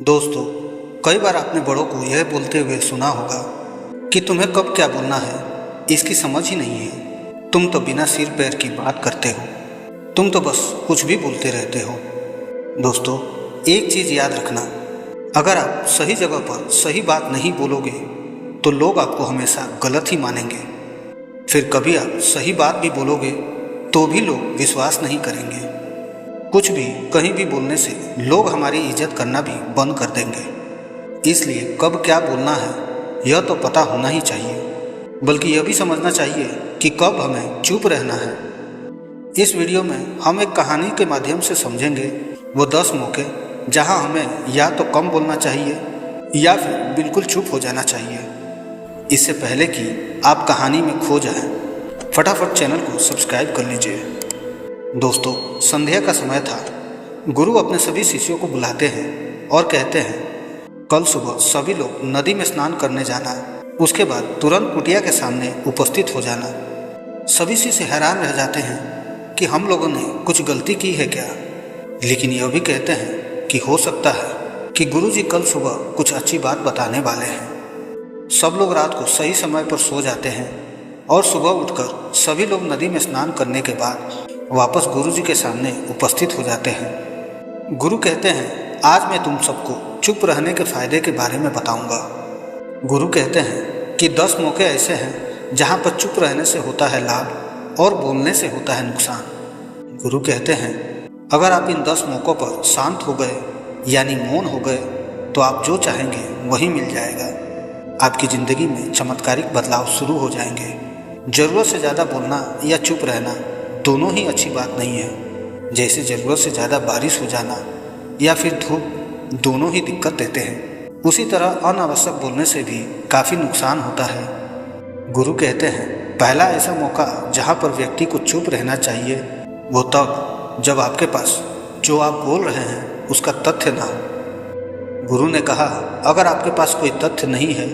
दोस्तों, कई बार आपने बड़ों को यह बोलते हुए सुना होगा कि तुम्हें कब क्या बोलना है इसकी समझ ही नहीं है। तुम तो बिना सिर पैर की बात करते हो, तुम तो बस कुछ भी बोलते रहते हो। दोस्तों, एक चीज़ याद रखना, अगर आप सही जगह पर सही बात नहीं बोलोगे तो लोग आपको हमेशा गलत ही मानेंगे। फिर कभी आप सही बात भी बोलोगे तो भी लोग विश्वास नहीं करेंगे। कुछ भी कहीं भी बोलने से लोग हमारी इज्जत करना भी बंद कर देंगे। इसलिए कब क्या बोलना है यह तो पता होना ही चाहिए, बल्कि यह भी समझना चाहिए कि कब हमें चुप रहना है। इस वीडियो में हम एक कहानी के माध्यम से समझेंगे वो 10 मौके जहां हमें या तो कम बोलना चाहिए या फिर बिल्कुल चुप हो जाना चाहिए। इससे पहले कि आप कहानी में खो जाएं, फटाफट चैनल को सब्सक्राइब कर लीजिए। दोस्तों, संध्या का समय था। गुरु अपने सभी शिष्यों को बुलाते हैं और कहते हैं, कल सुबह सभी लोग नदी में स्नान करने जाना, उसके बाद तुरंत कुटिया के सामने उपस्थित हो जाना। सभी शिष्य हैरान रह जाते हैं कि हम लोगों ने कुछ गलती की है क्या, लेकिन यह भी कहते हैं कि हो सकता है कि गुरु जी कल सुबह कुछ अच्छी बात बताने वाले हैं। सब लोग रात को सही समय पर सो जाते हैं और सुबह उठकर सभी लोग नदी में स्नान करने के बाद वापस गुरु जी के सामने उपस्थित हो जाते हैं। गुरु कहते हैं, आज मैं तुम सबको चुप रहने के फायदे के बारे में बताऊंगा। गुरु कहते हैं कि 10 मौके ऐसे हैं जहां पर चुप रहने से होता है लाभ और बोलने से होता है नुकसान। गुरु कहते हैं, अगर आप इन 10 मौकों पर शांत हो गए यानी मौन हो गए तो आप जो चाहेंगे वही मिल जाएगा। आपकी ज़िंदगी में चमत्कारिक बदलाव शुरू हो जाएंगे। ज़रूरत से ज़्यादा बोलना या चुप रहना दोनों ही अच्छी बात नहीं है। जैसे ज़रूरत से ज़्यादा बारिश हो जाना या फिर धूप, दोनों ही दिक्कत देते हैं, उसी तरह अनावश्यक बोलने से भी काफ़ी नुकसान होता है। गुरु कहते हैं, पहला ऐसा मौका जहाँ पर व्यक्ति को चुप रहना चाहिए वो तब जब आपके पास जो आप बोल रहे हैं उसका तथ्य ना हो। गुरु ने कहा, अगर आपके पास कोई तथ्य नहीं है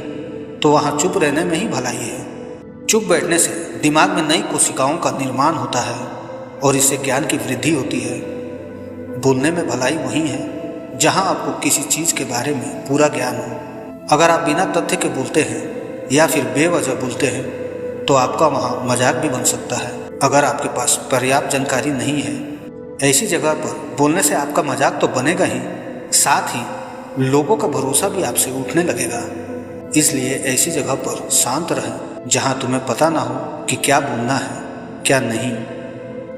तो वहाँ चुप रहने में ही भलाई है। चुप बैठने से दिमाग में नई कोशिकाओं का निर्माण होता है और इससे ज्ञान की वृद्धि होती है। बोलने में भलाई वही है जहां आपको किसी चीज़ के बारे में पूरा ज्ञान हो। अगर आप बिना तथ्य के बोलते हैं या फिर बेवजह बोलते हैं तो आपका वहां मजाक भी बन सकता है। अगर आपके पास पर्याप्त जानकारी नहीं है, ऐसी जगह पर बोलने से आपका मजाक तो बनेगा ही, साथ ही लोगों का भरोसा भी आपसे उठने लगेगा। इसलिए ऐसी जगह पर शांत रहें जहां तुम्हें पता ना हो कि क्या बोलना है क्या नहीं।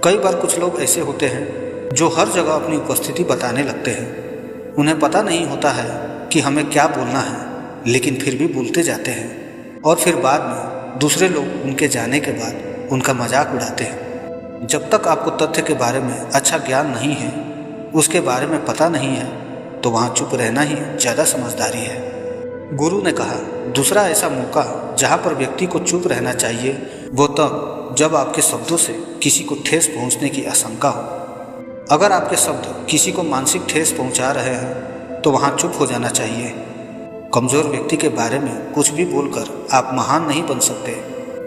कई बार कुछ लोग ऐसे होते हैं जो हर जगह अपनी उपस्थिति बताने लगते हैं। उन्हें पता नहीं होता है कि हमें क्या बोलना है, लेकिन फिर भी बोलते जाते हैं और फिर बाद में दूसरे लोग उनके जाने के बाद उनका मजाक उड़ाते हैं। जब तक आपको तथ्य के बारे में अच्छा ज्ञान नहीं है, उसके बारे में पता नहीं है, तो वहाँ चुप रहना ही ज़्यादा समझदारी है। गुरु ने कहा, दूसरा ऐसा मौका जहाँ पर व्यक्ति को चुप रहना चाहिए वो तब जब आपके शब्दों से किसी को ठेस पहुँचने की आशंका हो। अगर आपके शब्द किसी को मानसिक ठेस पहुँचा रहे हैं तो वहाँ चुप हो जाना चाहिए। कमज़ोर व्यक्ति के बारे में कुछ भी बोलकर आप महान नहीं बन सकते।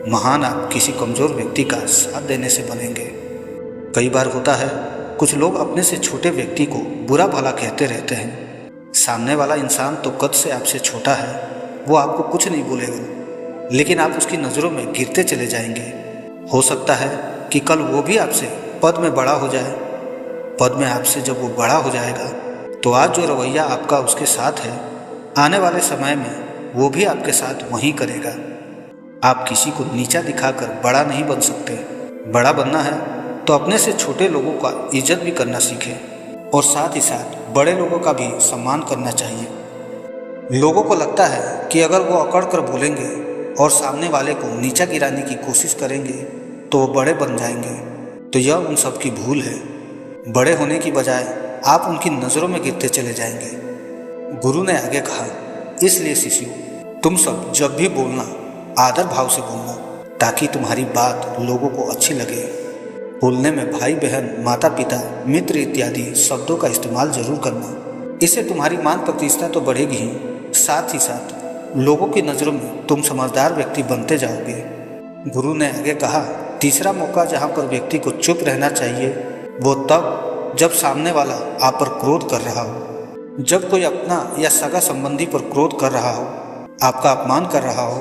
महान आप किसी कमज़ोर व्यक्ति का साथ देने से बनेंगे। कई बार होता है कुछ लोग अपने से छोटे व्यक्ति को बुरा भला कहते रहते हैं। सामने वाला इंसान तो कद से आपसे छोटा है, वो आपको कुछ नहीं बोलेगा, लेकिन आप उसकी नज़रों में गिरते चले जाएंगे। हो सकता है कि कल वो भी आपसे पद में बड़ा हो जाए। पद में आपसे जब वो बड़ा हो जाएगा तो आज जो रवैया आपका उसके साथ है, आने वाले समय में वो भी आपके साथ वही करेगा। आप किसी को नीचा दिखाकर बड़ा नहीं बन सकते। बड़ा बनना है तो अपने से छोटे लोगों का इज्जत भी करना सीखें और साथ ही साथ बड़े लोगों का भी सम्मान करना चाहिए। लोगों को लगता है कि अगर वो अकड़ कर बोलेंगे और सामने वाले को नीचा गिराने की कोशिश करेंगे तो वो बड़े बन जाएंगे, तो यह उन सब की भूल है। बड़े होने की बजाय आप उनकी नज़रों में गिरते चले जाएंगे। गुरु ने आगे कहा, इसलिए शिष्यों, तुम सब जब भी बोलना आदर भाव से बोलना ताकि तुम्हारी बात लोगों को अच्छी लगे। बोलने में भाई बहन, माता पिता, मित्र इत्यादि शब्दों का इस्तेमाल जरूर करना। इससे तुम्हारी मान प्रतिष्ठा तो बढ़ेगी ही, साथ ही साथ लोगों की नज़रों में तुम समझदार व्यक्ति बनते जाओगे। गुरु ने आगे कहा, तीसरा मौका जहाँ पर व्यक्ति को चुप रहना चाहिए वो तब जब सामने वाला आप पर क्रोध कर रहा हो। जब कोई अपना या सगा संबंधी पर क्रोध कर रहा हो, आपका अपमान कर रहा हो,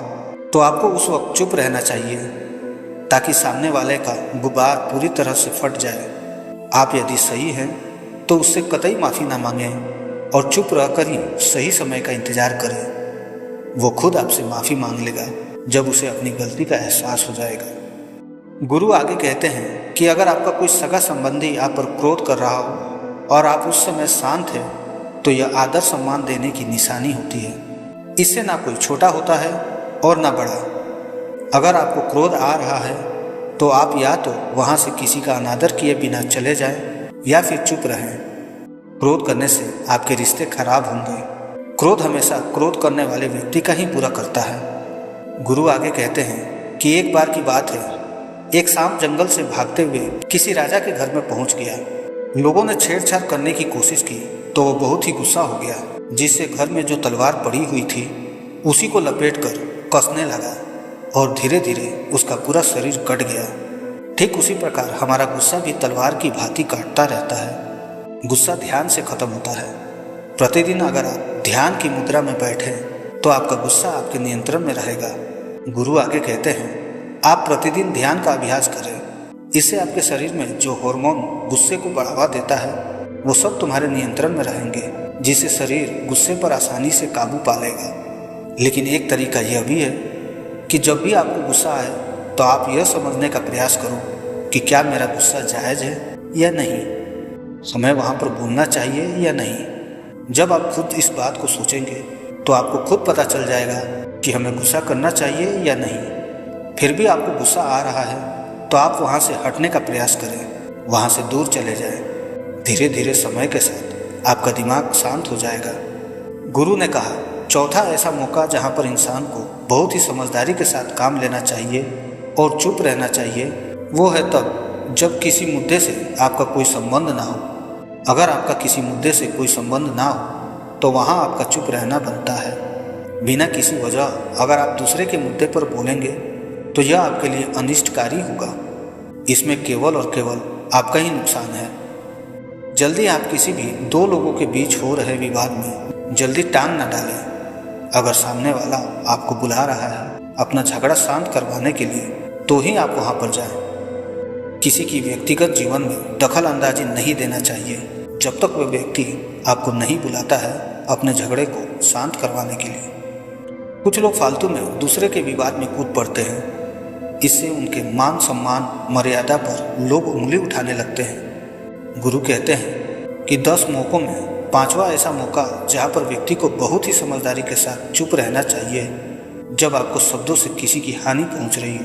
तो आपको उस वक्त चुप रहना चाहिए ताकि सामने वाले का गुबार पूरी तरह से फट जाए। आप यदि सही हैं तो उससे कतई माफ़ी ना मांगें और चुप रहकर ही सही समय का इंतज़ार करें। वो खुद आपसे माफ़ी मांग लेगा जब उसे अपनी गलती का एहसास हो जाएगा। गुरु आगे कहते हैं कि अगर आपका कोई सगा संबंधी आप पर क्रोध कर रहा हो और आप उस समय शांत हैं तो यह आदर सम्मान देने की निशानी होती है। इससे ना कोई छोटा होता है और ना बड़ा। अगर आपको क्रोध आ रहा है तो आप या तो वहाँ से किसी का अनादर किए बिना चले जाएं या फिर चुप रहें। क्रोध करने से आपके रिश्ते खराब होंगे। क्रोध हमेशा क्रोध करने वाले व्यक्ति का ही बुरा करता है। गुरु आगे कहते हैं कि एक बार की बात है, एक सांप जंगल से भागते हुए किसी राजा के घर में पहुंच गया। लोगों ने छेड़छाड़ करने की कोशिश की तो वो बहुत ही गुस्सा हो गया, जिससे घर में जो तलवार पड़ी हुई थी उसी को लपेटकर कसने लगा और धीरे धीरे उसका पूरा शरीर कट गया। ठीक उसी प्रकार हमारा गुस्सा भी तलवार की भांति काटता रहता है। गुस्सा ध्यान से खत्म होता है। प्रतिदिन अगर आप ध्यान की मुद्रा में बैठे तो आपका गुस्सा आपके नियंत्रण में रहेगा। गुरु आगे कहते हैं आप प्रतिदिन ध्यान का अभ्यास करें। इससे आपके शरीर में जो हार्मोन गुस्से को बढ़ावा देता है वो सब तुम्हारे नियंत्रण में रहेंगे, जिससे शरीर गुस्से पर आसानी से काबू पा लेगा। लेकिन एक तरीका यह भी है कि जब भी आपको गुस्सा आए तो आप यह समझने का प्रयास करो कि क्या मेरा गुस्सा जायज़ है या नहीं, हमें वहाँ पर बोलना चाहिए या नहीं। जब आप खुद इस बात को सोचेंगे तो आपको खुद पता चल जाएगा कि हमें गुस्सा करना चाहिए या नहीं। फिर भी आपको गुस्सा आ रहा है तो आप वहाँ से हटने का प्रयास करें, वहाँ से दूर चले जाएं। धीरे धीरे समय के साथ आपका दिमाग शांत हो जाएगा। गुरु ने कहा चौथा ऐसा मौका जहाँ पर इंसान को बहुत ही समझदारी के साथ काम लेना चाहिए और चुप रहना चाहिए, वो है तब जब किसी मुद्दे से आपका कोई संबंध ना हो। अगर आपका किसी मुद्दे से कोई संबंध ना हो तो वहाँ आपका चुप रहना बनता है। बिना किसी वजह अगर आप दूसरे के मुद्दे पर बोलेंगे तो यह आपके लिए अनिष्टकारी होगा। इसमें केवल और केवल आपका ही नुकसान है। जल्दी आप किसी भी दो लोगों के बीच हो रहे विवाद में जल्दी टांग न डालें। अगर सामने वाला आपको बुला रहा है अपना झगड़ा शांत करवाने के लिए तो ही आप वहां पर जाएं। किसी की व्यक्तिगत जीवन में दखल अंदाजी नहीं देना चाहिए जब तक वह व्यक्ति आपको नहीं बुलाता है अपने झगड़े को शांत करवाने के लिए। कुछ लोग फालतू में दूसरे के विवाद में कूद पड़ते हैं। इससे उनके मान सम्मान मर्यादा पर लोग उंगली उठाने लगते हैं। गुरु कहते हैं कि 10 मौक़ों में 5वां ऐसा मौका जहाँ पर व्यक्ति को बहुत ही समझदारी के साथ चुप रहना चाहिए जब आपको शब्दों से किसी की हानि पहुँच रही हो।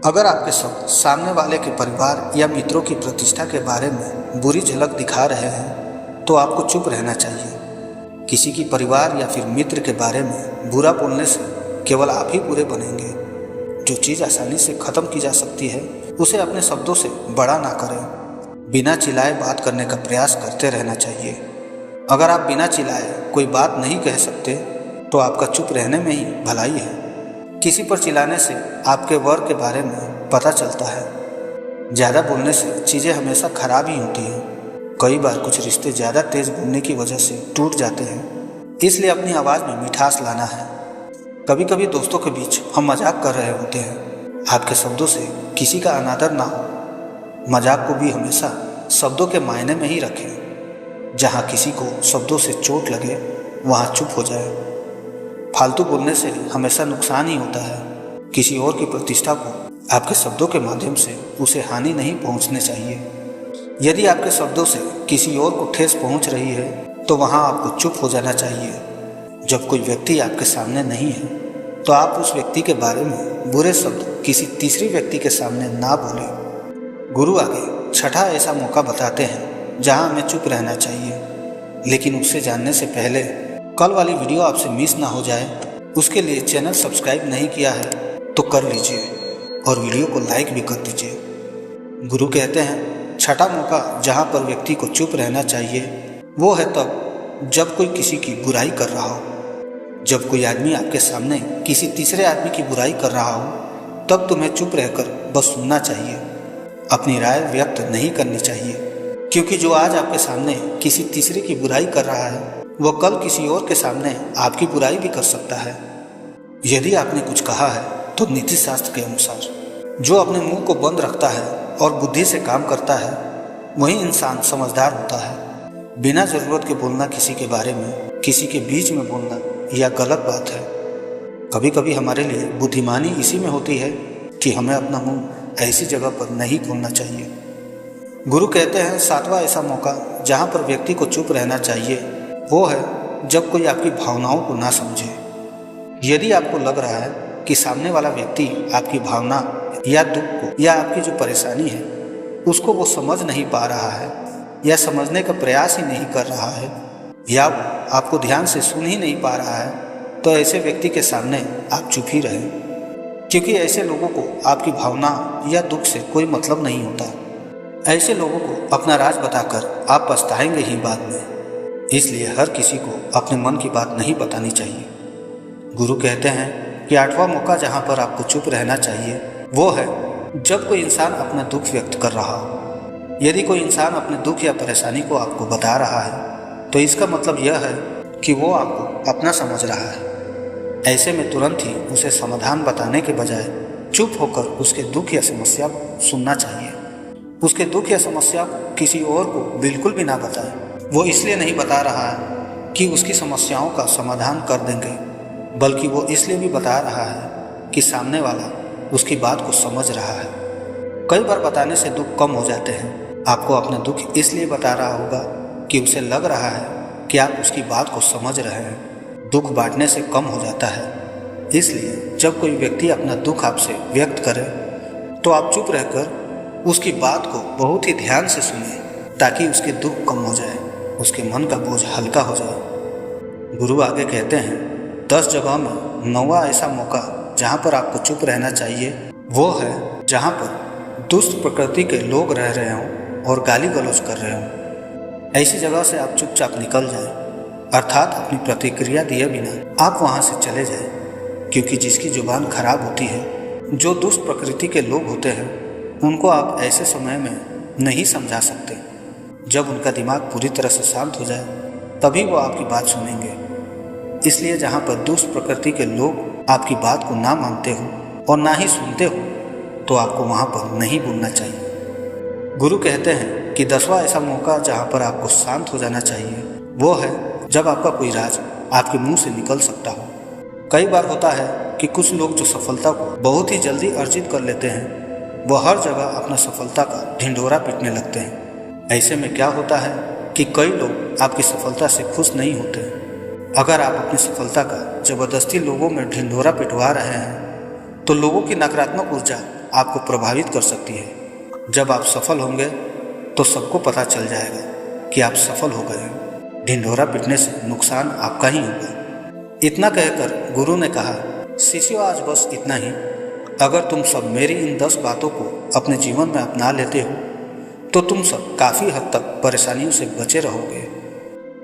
अगर आपके शब्द सामने वाले के परिवार या मित्रों की प्रतिष्ठा के बारे में बुरी झलक दिखा रहे हैं तो आपको चुप रहना चाहिए। किसी की परिवार या फिर मित्र के बारे में बुरा बोलने से केवल आप ही बुरे बनेंगे। जो चीज़ आसानी से ख़त्म की जा सकती है उसे अपने शब्दों से बड़ा ना करें। बिना चिल्लाए बात करने का प्रयास करते रहना चाहिए। अगर आप बिना चिल्लाए कोई बात नहीं कह सकते तो आपका चुप रहने में ही भलाई है। किसी पर चिल्लाने से आपके वर्ग के बारे में पता चलता है। ज़्यादा बोलने से चीज़ें हमेशा खराब ही होती हैं। कई बार कुछ रिश्ते ज़्यादा तेज़ बोलने की वजह से टूट जाते हैं। इसलिए अपनी आवाज़ में मिठास लाना है। कभी कभी दोस्तों के बीच हम मजाक कर रहे होते हैं। आपके शब्दों से किसी का अनादर ना हो। मजाक को भी हमेशा शब्दों के मायने में ही रखें। जहाँ किसी को शब्दों से चोट लगे वहाँ चुप हो जाए। फालतू बोलने से हमेशा नुकसान ही होता है। किसी और की प्रतिष्ठा को आपके शब्दों के माध्यम से उसे हानि नहीं पहुँचनी चाहिए। यदि आपके शब्दों से किसी और को ठेस पहुँच रही है तो वहाँ आपको चुप हो जाना चाहिए। जब कोई व्यक्ति आपके सामने नहीं है तो आप उस व्यक्ति के बारे में बुरे शब्द किसी तीसरी व्यक्ति के सामने ना बोलें। गुरु आगे छठा ऐसा मौका बताते हैं जहां हमें चुप रहना चाहिए। लेकिन उससे जानने से पहले कल वाली वीडियो आपसे मिस ना हो जाए उसके लिए चैनल सब्सक्राइब नहीं किया है तो कर लीजिए और वीडियो को लाइक भी कर दीजिए। गुरु कहते हैं छठा मौका जहां पर व्यक्ति को चुप रहना चाहिए वो है तब जब कोई किसी की बुराई कर रहा हो। जब कोई आदमी आपके सामने किसी तीसरे आदमी की बुराई कर रहा हो तब तुम्हें चुप रहकर बस सुनना चाहिए। अपनी राय व्यक्त नहीं करनी चाहिए, क्योंकि जो आज आपके सामने किसी तीसरे की बुराई कर रहा है वह कल किसी और के सामने आपकी बुराई भी कर सकता है। यदि आपने कुछ कहा है तो नीति शास्त्र के अनुसार जो अपने मुंह को बंद रखता है और बुद्धि से काम करता है वही इंसान समझदार होता है। बिना जरूरत के बोलना, किसी के बारे में, किसी के बीच में बोलना यह गलत बात है। कभी कभी हमारे लिए बुद्धिमानी इसी में होती है कि हमें अपना मुंह ऐसी जगह पर नहीं खोलना चाहिए। गुरु कहते हैं 7वां ऐसा मौका जहाँ पर व्यक्ति को चुप रहना चाहिए वो है जब कोई आपकी भावनाओं को ना समझे। यदि आपको लग रहा है कि सामने वाला व्यक्ति आपकी भावना या दुख को या आपकी जो परेशानी है उसको वो समझ नहीं पा रहा है या समझने का प्रयास ही नहीं कर रहा है या आपको ध्यान से सुन ही नहीं पा रहा है, तो ऐसे व्यक्ति के सामने आप चुप ही रहें, क्योंकि ऐसे लोगों को आपकी भावना या दुख से कोई मतलब नहीं होता। ऐसे लोगों को अपना राज बताकर आप पछताएंगे ही बाद में। इसलिए हर किसी को अपने मन की बात नहीं बतानी चाहिए। गुरु कहते हैं कि 8वां मौका जहाँ पर आपको चुप रहना चाहिए वो है जब कोई इंसान अपना दुख व्यक्त कर रहा हो। यदि कोई इंसान अपने दुख या परेशानी को आपको बता रहा है तो इसका मतलब यह है कि वो आपको अपना समझ रहा है। ऐसे में तुरंत ही उसे समाधान बताने के बजाय चुप होकर उसके दुख या समस्या को सुनना चाहिए। उसके दुख या समस्या को किसी और को बिल्कुल भी ना बताएं। वो इसलिए नहीं बता रहा है कि उसकी समस्याओं का समाधान कर देंगे, बल्कि वो इसलिए भी बता रहा है कि सामने वाला उसकी बात को समझ रहा है। कई बार बताने से दुख कम हो जाते हैं। आपको अपना दुख इसलिए बता रहा होगा कि उसे लग रहा है कि आप उसकी बात को समझ रहे हैं। दुख बांटने से कम हो जाता है। इसलिए जब कोई व्यक्ति अपना दुख आपसे व्यक्त करे तो आप चुप रहकर उसकी बात को बहुत ही ध्यान से सुने, ताकि उसके दुख कम हो जाए, उसके मन का बोझ हल्का हो जाए। गुरु आगे कहते हैं 10 जगह में 9वां ऐसा मौका जहाँ पर आपको चुप रहना चाहिए वो है जहाँ पर दुष्ट प्रकृति के लोग रह रहे हों और गाली गलौज कर रहे हों। ऐसी जगह से आप चुपचाप निकल जाएं, अर्थात अपनी प्रतिक्रिया दिए बिना आप वहाँ से चले जाएं, क्योंकि जिसकी जुबान खराब होती है, जो दुष्ट प्रकृति के लोग होते हैं, उनको आप ऐसे समय में नहीं समझा सकते। जब उनका दिमाग पूरी तरह से शांत हो जाए तभी वो आपकी बात सुनेंगे। इसलिए जहाँ पर दुष्ट प्रकृति के लोग आपकी बात को ना मानते हो और ना ही सुनते हो तो आपको वहाँ पर नहीं बोलना चाहिए। गुरु कहते हैं कि 10वां ऐसा मौका जहाँ पर आपको शांत हो जाना चाहिए वो है जब आपका कोई राज आपके मुंह से निकल सकता हो। कई बार होता है कि कुछ लोग जो सफलता को बहुत ही जल्दी अर्जित कर लेते हैं वो हर जगह अपना सफलता का ढिंढोरा पीटने लगते हैं। ऐसे में क्या होता है कि कई लोग आपकी सफलता से खुश नहीं होते। अगर आप अपनी सफलता का ज़बरदस्ती लोगों में ढिंढोरा पिटवा रहे हैं तो लोगों की नकारात्मक ऊर्जा आपको प्रभावित कर सकती है। जब आप सफल होंगे तो सबको पता चल जाएगा कि आप सफल हो गए। ढिंढोरा पिटने से नुकसान आपका ही होगा। इतना कहकर गुरु ने कहा, शिष्यों आज बस इतना ही। अगर तुम सब मेरी इन 10 बातों को अपने जीवन में अपना लेते हो तो तुम सब काफ़ी हद तक परेशानियों से बचे रहोगे।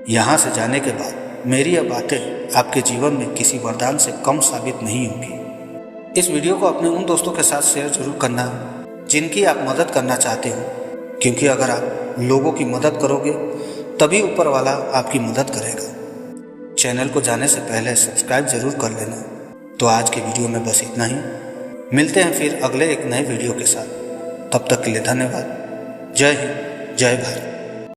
यहाँ से जाने के बाद मेरी यह बातें आपके जीवन में किसी वरदान से कम साबित नहीं होगी। इस वीडियो को अपने उन दोस्तों के साथ शेयर जरूर करना जिनकी आप मदद करना चाहते हो, क्योंकि अगर आप लोगों की मदद करोगे तभी ऊपर वाला आपकी मदद करेगा। चैनल को जाने से पहले सब्सक्राइब जरूर कर लेना। तो आज के वीडियो में बस इतना ही। मिलते हैं फिर अगले एक नए वीडियो के साथ। तब तक के लिए धन्यवाद। जय हिंद, जय भारत।